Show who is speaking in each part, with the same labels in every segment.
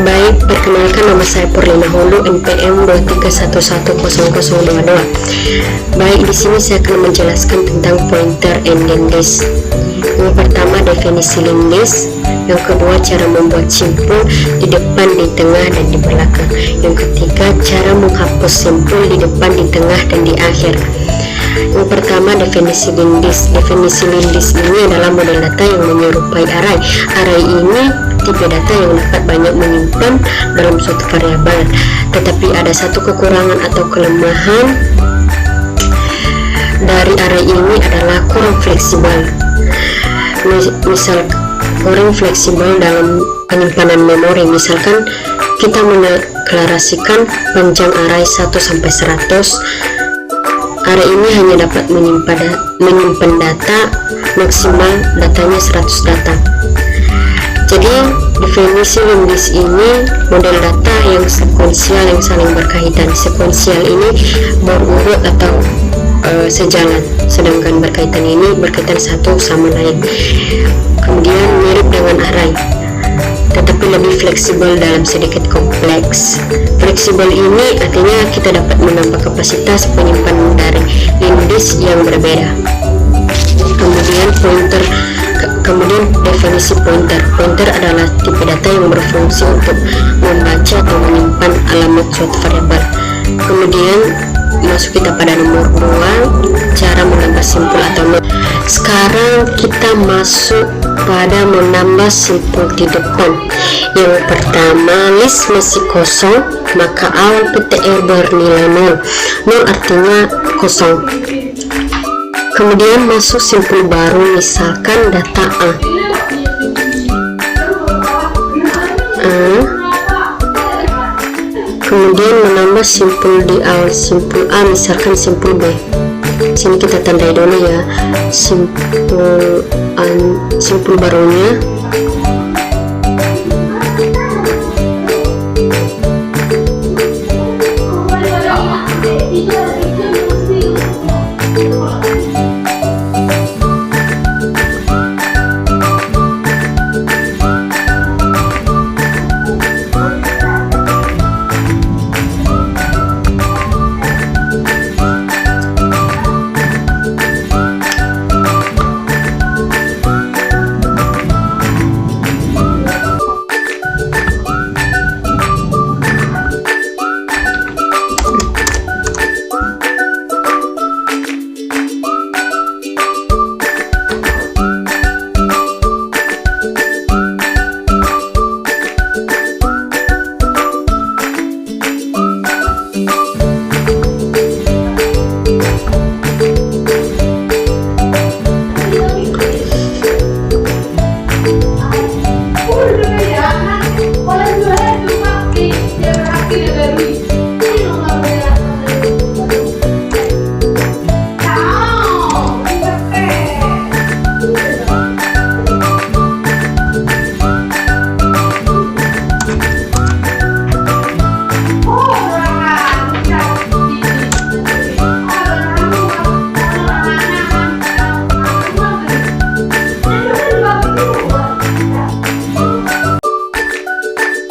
Speaker 1: Baik, perkenalkan nama saya Purlina Hulu, NPM 2311022. Baik, di sini saya akan menjelaskan tentang pointer and linked list. Yang pertama, definisi linked list. Yang kedua, cara membuat simpul di depan, di tengah, dan di belakang. Yang ketiga, cara menghapus simpul di depan, di tengah, dan di akhir. Yang pertama, definisi linked list. Definisi linked list ini adalah model data yang menyerupai array. Array ini tipe data yang dapat banyak menyimpan dalam suatu variabel, tetapi ada satu kekurangan atau kelemahan dari array ini adalah kurang fleksibel. Misal kurang fleksibel dalam penyimpanan memori. Misalkan kita mendeklarasikan panjang array 1 sampai 100. Array ini hanya dapat menyimpan data maksimal datanya 100 data. Jadi definisi linked list ini model data yang sekuensial yang saling berkaitan. Sekuensial ini berurut atau sejalan, sedangkan berkaitan ini berkaitan satu sama lain. Kemudian mirip dengan array, tetapi lebih fleksibel dalam sedikit kompleks. Fleksibel ini artinya kita dapat menambah kapasitas penyimpanan dari linked list yang berbeda. Kemudian definisi pointer. Pointer adalah tipe data yang berfungsi untuk membaca atau menyimpan alamat suatu variabel. Kemudian masuk kita pada nomor 2, cara menambah simpul atau sekarang kita masuk pada menambah simpul di depan. Yang pertama, list masih kosong, maka awal PTR bernilai 0. 0 artinya kosong. Kemudian masuk simpul baru, misalkan data A. Kemudian menambah simpul di awal simpul A, misalkan simpul B. Sini kita tandai dulu ya simpul barunya.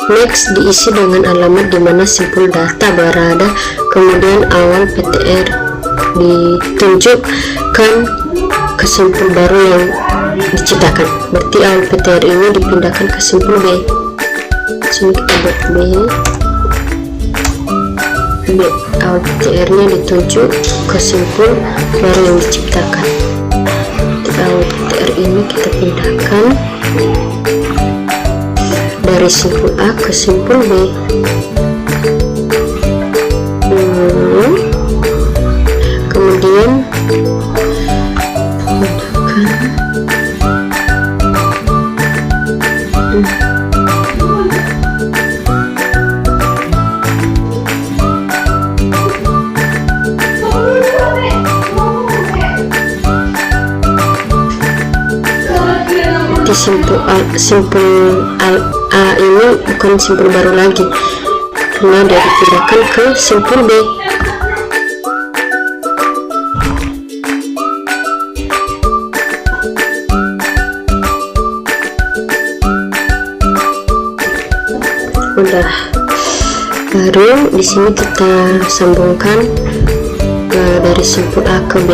Speaker 1: Next, diisi dengan alamat di mana simpul data berada, kemudian awal PTR ditunjukkan ke simpul baru yang diciptakan. Berarti awal PTR ini dipindahkan ke simpul B. Sini kita buat B. Awal PTR nya ditunjuk ke simpul baru yang diciptakan. Awal PTR ini kita pindahkan dari simpul A ke simpul B. Kemudian simpul A ini bukan simpul baru lagi karena dia dipindahkan ke simpul B. udah. Baru di sini kita sambungkan dari simpul A ke B.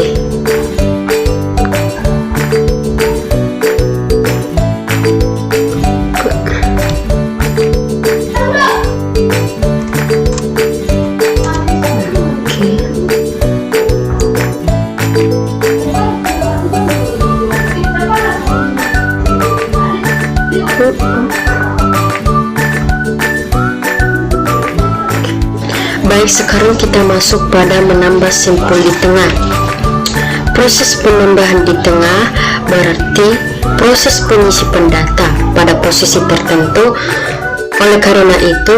Speaker 1: Baik, sekarang kita masuk pada menambah simpul di tengah. Proses penambahan di tengah berarti proses penyisipan data pada posisi tertentu. Oleh karena itu,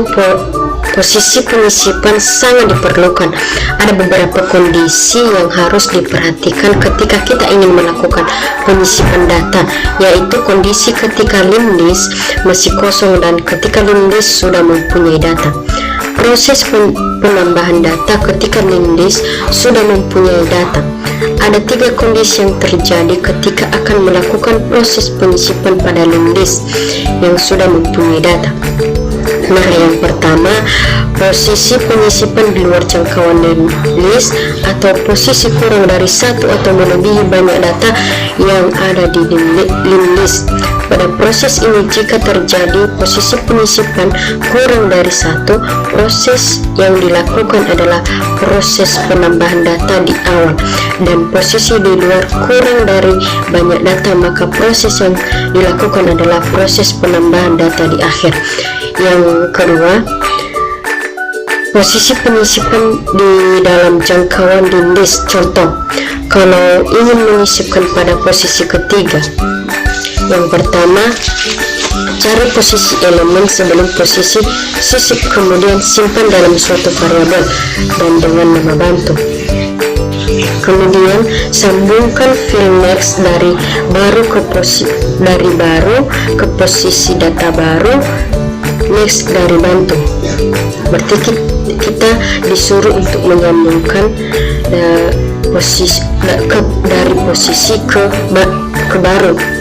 Speaker 1: posisi penyisipan sangat diperlukan. Ada beberapa kondisi yang harus diperhatikan ketika kita ingin melakukan penyisipan data, yaitu kondisi ketika list masih kosong dan ketika list sudah mempunyai data. Proses penambahan data ketika list sudah mempunyai data. Ada 3 kondisi yang terjadi ketika akan melakukan proses penyisipan pada list yang sudah mempunyai data. Nah, yang pertama, posisi penyisipan di luar jangkauan list atau posisi kurang dari 1 atau melebihi banyak data yang ada di list. Pada proses ini, jika terjadi posisi penyisipan kurang dari 1, proses yang dilakukan adalah proses penambahan data di awal, dan posisi di luar kurang dari banyak data, maka proses yang dilakukan adalah proses penambahan data di akhir. Yang kedua, posisi penyisipan di dalam jangkauan di list. Contoh, kalau ingin menyisipkan pada posisi ketiga, yang pertama, cari posisi elemen sebelum posisi sisip, kemudian simpan dalam suatu variabel dan dengan nama bantu. Kemudian sambungkan file next dari baru ke posisi data baru, next dari bantu. Berarti kita disuruh untuk menyambungkan posisi dari posisi ke baru.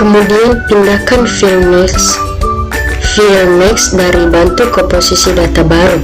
Speaker 1: Kemudian pindahkan file next dari bantu ke posisi data baru.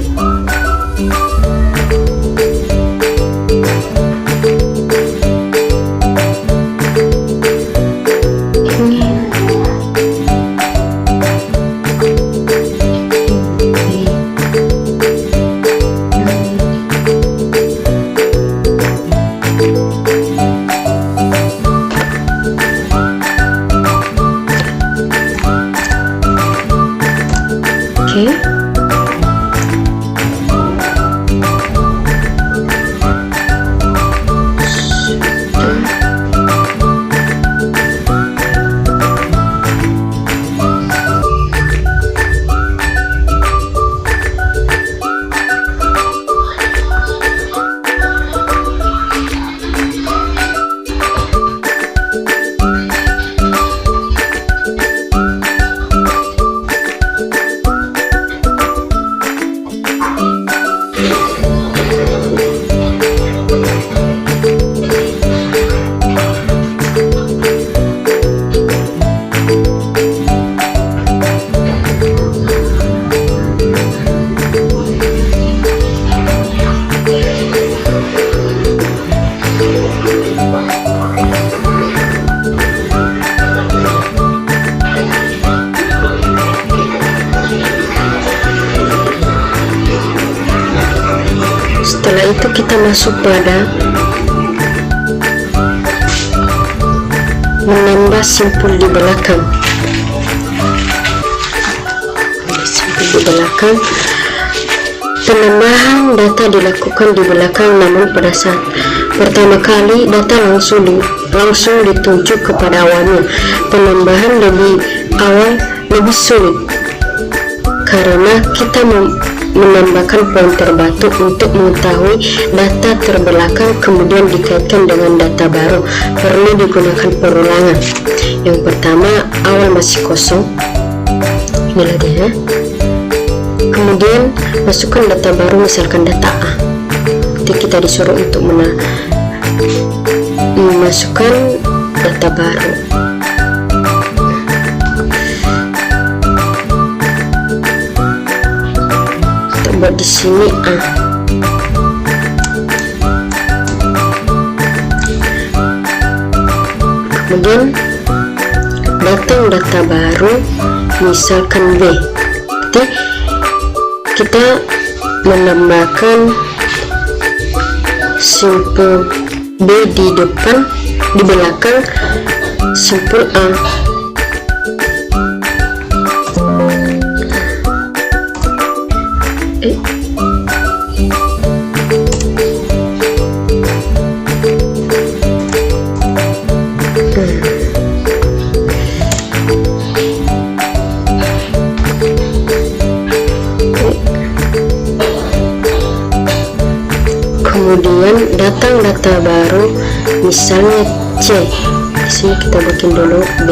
Speaker 1: Setelah itu kita masuk pada menambah simpul di belakang. Penambahan data dilakukan di belakang, namun pada saat pertama kali data langsung dituju kepada awalnya. Penambahan lebih awal lebih sulit karena kita menambahkan pointer batu untuk mengetahui data terbelakang kemudian dikaitkan dengan data baru. Perlu digunakan perulangan. Yang pertama, awal masih kosong, inilah dia. Kemudian masukkan data baru, misalkan data A. Nanti kita disuruh untuk memasukkan data baru. Kita buat di sini A. Kemudian datang data baru, misalkan B. Jadi kita menambahkan simpul B di depan, di belakang simpul A. Kemudian datang data baru, misalnya C. Di sini kita bikin dulu B.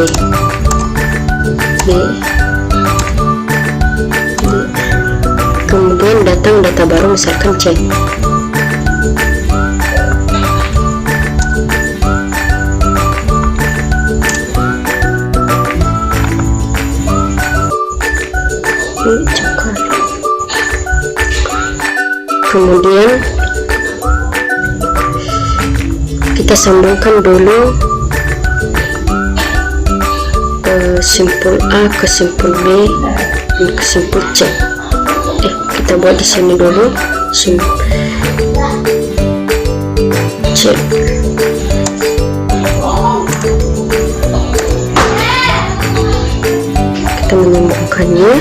Speaker 1: Kemudian datang data baru, misalkan C. Kemudian kita sambungkan dulu simpul A ke simpul B dan ke simpul C. Kita buat di sini dulu C. Kita menyambungkannya.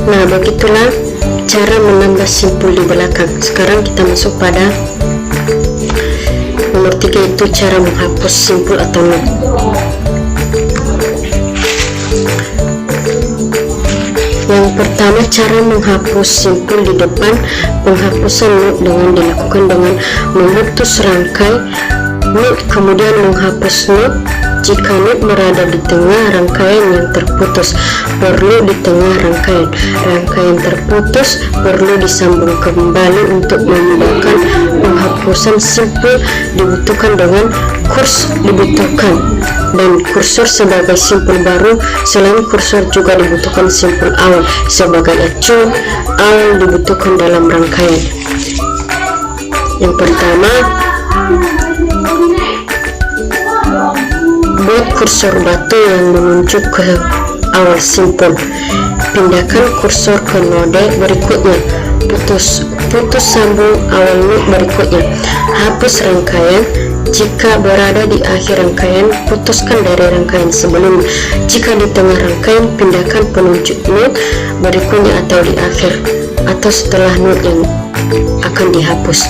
Speaker 1: Nah, begitulah cara menambah simpul di belakang. Sekarang kita masuk pada nomor 3, yaitu cara menghapus simpul atau not. Yang pertama, cara menghapus simpul di depan. Penghapusan not dengan dilakukan dengan memutus rangkai not, kemudian menghapus not jika not berada di tengah rangkaian yang terputus. Perlu di tengah rangkaian terputus, perlu disambung kembali. Untuk memudahkan penghapusan simpul dibutuhkan dengan dan kursor sebagai simpul baru. Selain kursor juga dibutuhkan simpul awal sebagai acuan. Awal dibutuhkan dalam rangkaian. Yang pertama, buat kursor batu yang menunjuk ke awal simpul. Pindahkan kursor ke node berikutnya. Putus sambung awal node berikutnya. Hapus rangkaian. Jika berada di akhir rangkaian, putuskan dari rangkaian sebelumnya. Jika di tengah rangkaian, pindahkan penunjuk node berikutnya atau di akhir atau setelah node yang akan dihapus.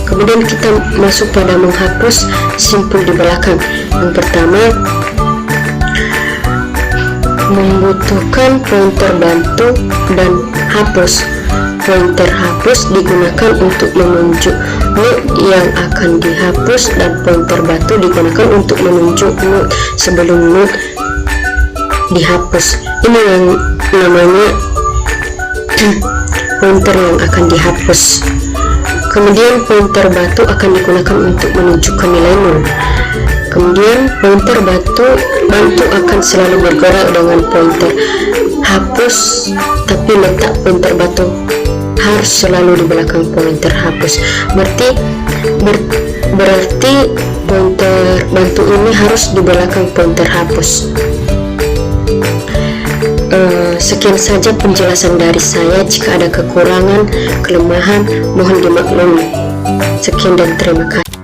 Speaker 1: Kemudian kita masuk pada menghapus simpul di belakang. Yang pertama, membutuhkan pointer bantu dan hapus. Pointer hapus digunakan untuk menunjuk node yang akan dihapus dan pointer batu digunakan untuk menunjuk node sebelum node dihapus. Ini yang namanya pointer yang akan dihapus. Kemudian pointer batu akan digunakan untuk menunjukkan nilai nol. Kemudian pointer bantu akan selalu bergerak dengan pointer. Hapus, tapi letak pointer batu harus selalu di belakang pointer hapus. Berarti pointer bantu ini harus di belakang pointer hapus. Sekian saja penjelasan dari saya. Jika ada kekurangan, kelemahan, mohon dimaklumi. Sekian dan terima kasih.